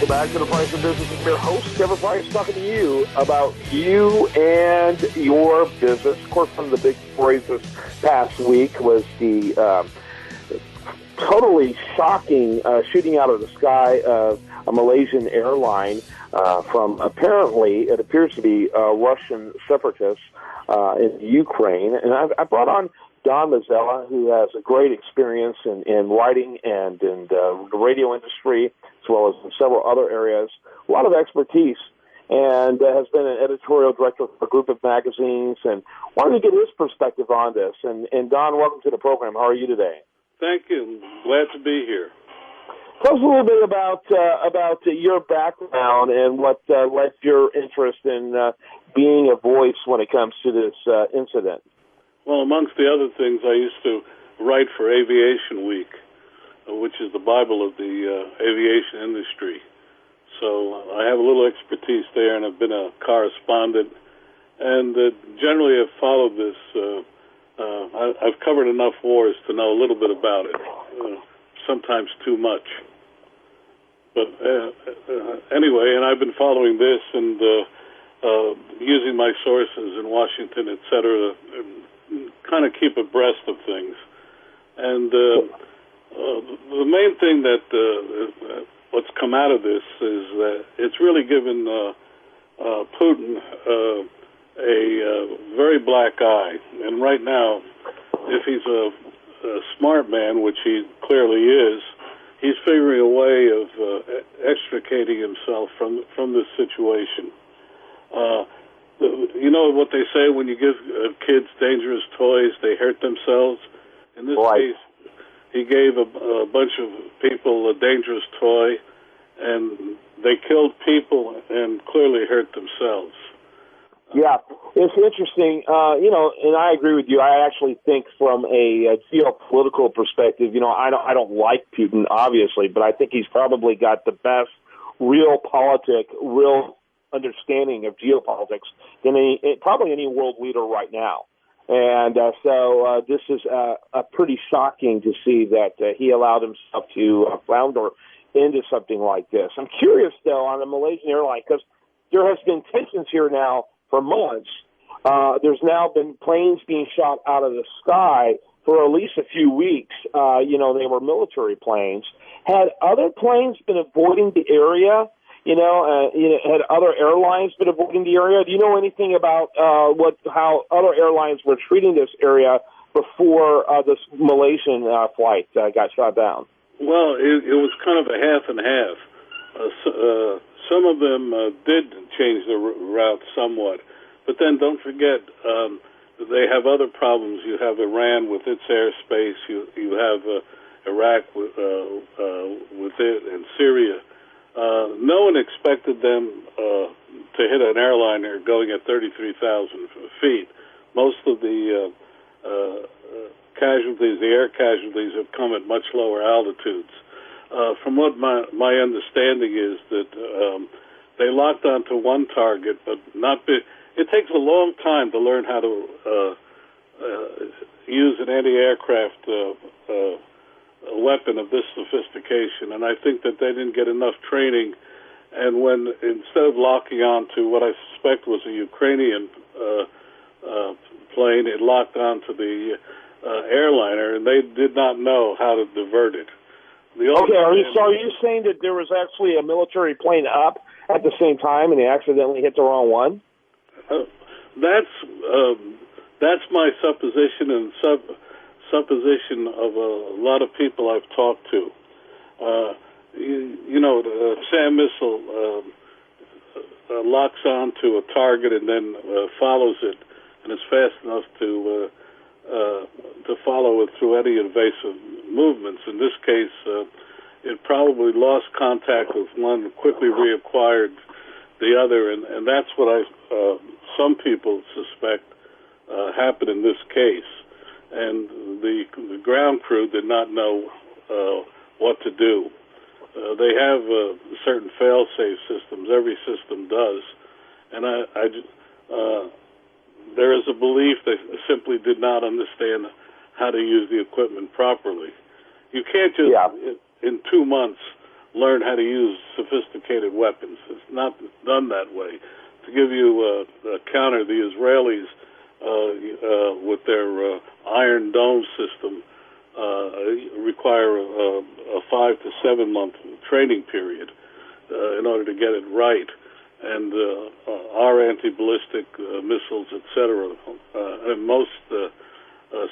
Welcome back to The Price of Business. I'm your host, Kevin Price, talking to you about you and your business. Of course, one of the big stories this past week was the totally shocking shooting out of the sky of a Malaysian airline from apparently, it appears to be Russian separatists in Ukraine. And I brought on Don Mazzella, who has a great experience in writing and in the radio industry, as well as in several other areas, a lot of expertise, and has been an editorial director for a group of magazines, and wanted to get his perspective on this. And Don, welcome to the program. How are you today? Thank you. Glad to be here. Tell us a little bit about your background and what led your interest in being a voice when it comes to this incident. Well, amongst the other things, I used to write for Aviation Week, which is the Bible of the aviation industry. So I have a little expertise there, and I've been a correspondent. And generally, I've followed this. I've covered enough wars to know a little bit about it, sometimes too much. But anyway, and I've been following this and using my sources in Washington, et cetera, kind of keep abreast of things. And the main thing that what's come out of this is that it's really given Putin a very black eye. And right now, if he's a smart man, which he clearly is, he's figuring a way of extricating himself from this situation. You know what they say, when you give kids dangerous toys, they hurt themselves? In this case, he gave a bunch of people a dangerous toy, and they killed people and clearly hurt themselves. Yeah, it's interesting. And I agree with you. I actually think from a geopolitical perspective, I don't like Putin, obviously, but I think he's probably got the best real understanding of geopolitics than probably any world leader right now. And so this is pretty shocking to see that he allowed himself to flounder into something like this. I'm curious, though, on the Malaysian airline, because there has been tensions here now for months. There's now been planes being shot out of the sky for at least a few weeks. They were military planes. Had other planes been avoiding the area? Had other airlines been avoiding the area? Do you know anything about how other airlines were treating this area before this Malaysian flight got shot down? Well, it was kind of a half and half. Some of them did change the route somewhat, but then don't forget they have other problems. You have Iran with its airspace. You have Iraq with it, and Syria. No one expected them to hit an airliner going at 33,000 feet. Most of the casualties, the air casualties, have come at much lower altitudes. From what my understanding is that they locked onto one target, but not big. It takes a long time to learn how to use an anti-aircraft a weapon of this sophistication, and I think that they didn't get enough training. And when, instead of locking onto what I suspect was a Ukrainian plane, it locked onto the airliner, and they did not know how to divert it. Okay, are you saying that there was actually a military plane up at the same time, and they accidentally hit the wrong one? That's my supposition, and supposition of a lot of people I've talked to. The SAM missile locks onto a target and then follows it, and is fast enough to follow it through any invasive movements. In this case, it probably lost contact with one, quickly reacquired the other, and that's what some people suspect happened in this case. And the ground crew did not know what to do. They have certain fail-safe systems. Every system does. And there is a belief they simply did not understand how to use the equipment properly. You can't just, in 2 months, learn how to use sophisticated weapons. It's not done that way. To give you a counter, the Israelis, with their Iron Dome system, require a 5 to 7 month training period in order to get it right. And our anti-ballistic missiles, etc., and most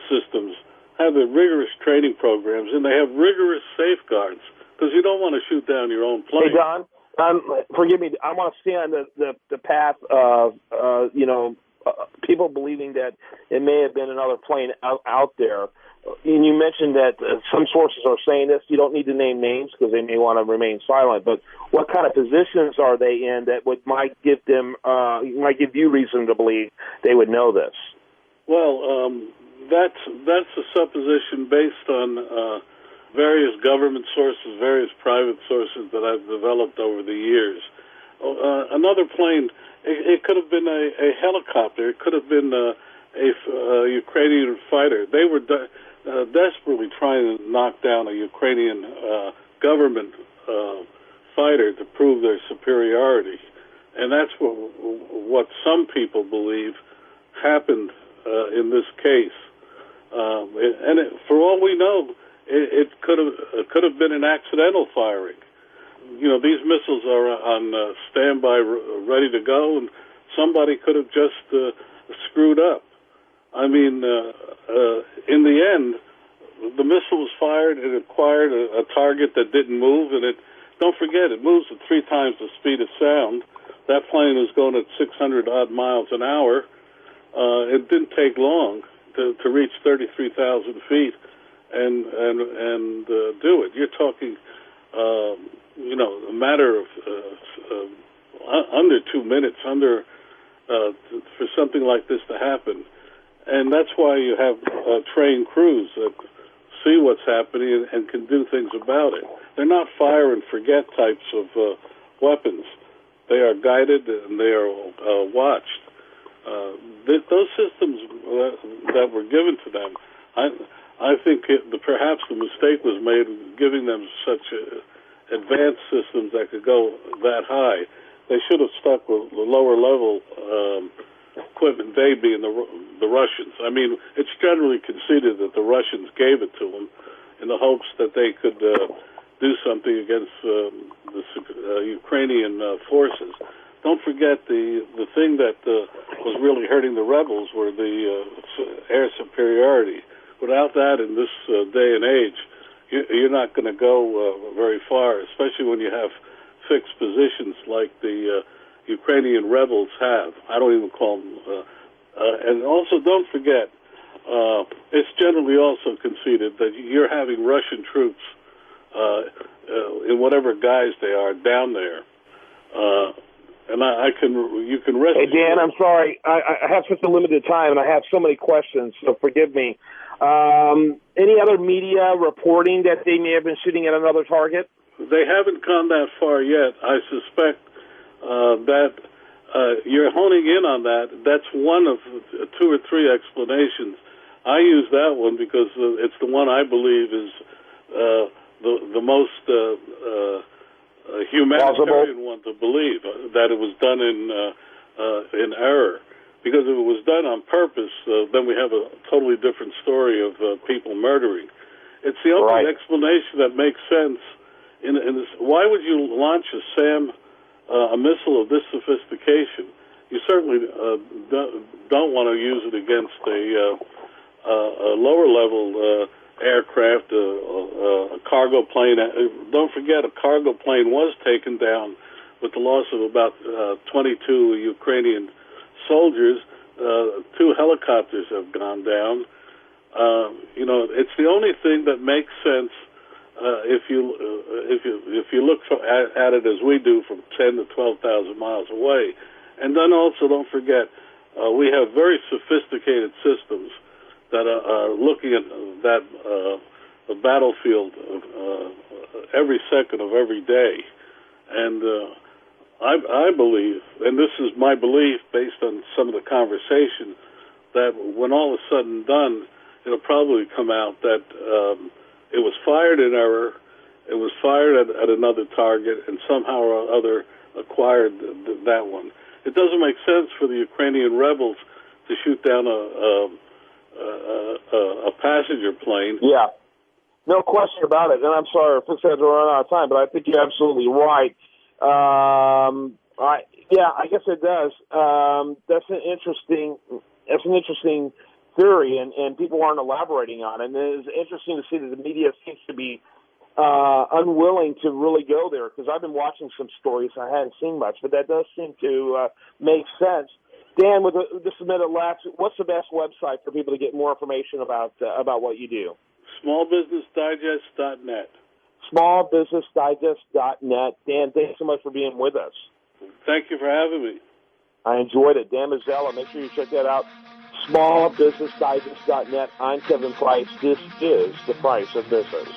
systems have the rigorous training programs, and they have rigorous safeguards, because you don't want to shoot down your own plane. Hey, Don, forgive me. I want to stay on the path of, people believing that it may have been another plane out there. And you mentioned that some sources are saying this. You don't need to name names because they may want to remain silent. But what kind of positions are they in that might give you reason to believe they would know this? Well, that's a supposition based on various government sources, various private sources that I've developed over the years. Another plane, it could have been a helicopter. It could have been a Ukrainian fighter. They were desperately trying to knock down a Ukrainian government fighter to prove their superiority. And that's what some people believe happened in this case. For all we know, it could have been an accidental firing. These missiles are on standby, ready to go, and somebody could have just screwed up. I mean, in the end, the missile was fired. It acquired a target that didn't move, and don't forget, it moves at 3 times the speed of sound. That plane was going at 600-odd miles an hour. It didn't take long to reach 33,000 feet and do it. You're talking, a matter of under 2 minutes, for something like this to happen. And that's why you have trained crews that see what's happening and can do things about it. They're not fire and forget types of weapons. They are guided and they are watched. Those systems that were given to them, I think perhaps the mistake was made giving them such advanced systems that could go that high. They should have stuck with the lower level equipment, they being the Russians. I mean, it's generally conceded that the Russians gave it to them in the hopes that they could do something against the Ukrainian forces. Don't forget the thing that was really hurting the rebels were the air superiority. Without that, in this day and age, you're not going to go very far, especially when you have fixed positions like the Ukrainian rebels have. I don't even call them. And also, don't forget, it's generally also conceded that you're having Russian troops in whatever guise they are down there. And you can rest. Hey, Dan, I'm sorry. I have such a limited time, and I have so many questions, so forgive me. Any other media reporting that they may have been shooting at another target? They haven't gone that far yet. I suspect that you're honing in on that. That's one of 2 or 3 explanations. I use that one because it's the one I believe is the most humanitarian one to believe, that it was done in error. Because if it was done on purpose, then we have a totally different story of people murdering. It's the only explanation that makes sense. In this, why would you launch a missile of this sophistication? You certainly don't want to use it against a lower level aircraft, a cargo plane. Don't forget, a cargo plane was taken down with the loss of about 22 Ukrainian soldiers. 2 helicopters have gone down. It's the only thing that makes sense if you look at it as we do from 10 to 12,000 miles away. And then also, don't forget, we have very sophisticated systems that are looking at the battlefield every second of every day. And I believe, and this is my belief based on some of the conversation, that when all is said and done, it'll probably come out that it was fired in error, It was fired at another target and somehow or other acquired that one. It doesn't make sense for the Ukrainian rebels to shoot down a passenger plane. Yeah, no question about it. And I'm sorry if I said to run out of time, but I think you're absolutely right. I guess it does. That's an interesting theory, and people aren't elaborating on it. And it's interesting to see that the media seems to be unwilling to really go there, because I've been watching some stories. I hadn't seen much, but that does seem to make sense. Dan, with this minute left, what's the best website for people to get more information about what you do? Smallbusinessdigest.net. Smallbusinessdigest.net. Dan, thanks so much for being with us. Thank you for having me. I enjoyed it. Dan Mazzella, make sure you check that out. Smallbusinessdigest.net. I'm Kevin Price. This is The Price of Business.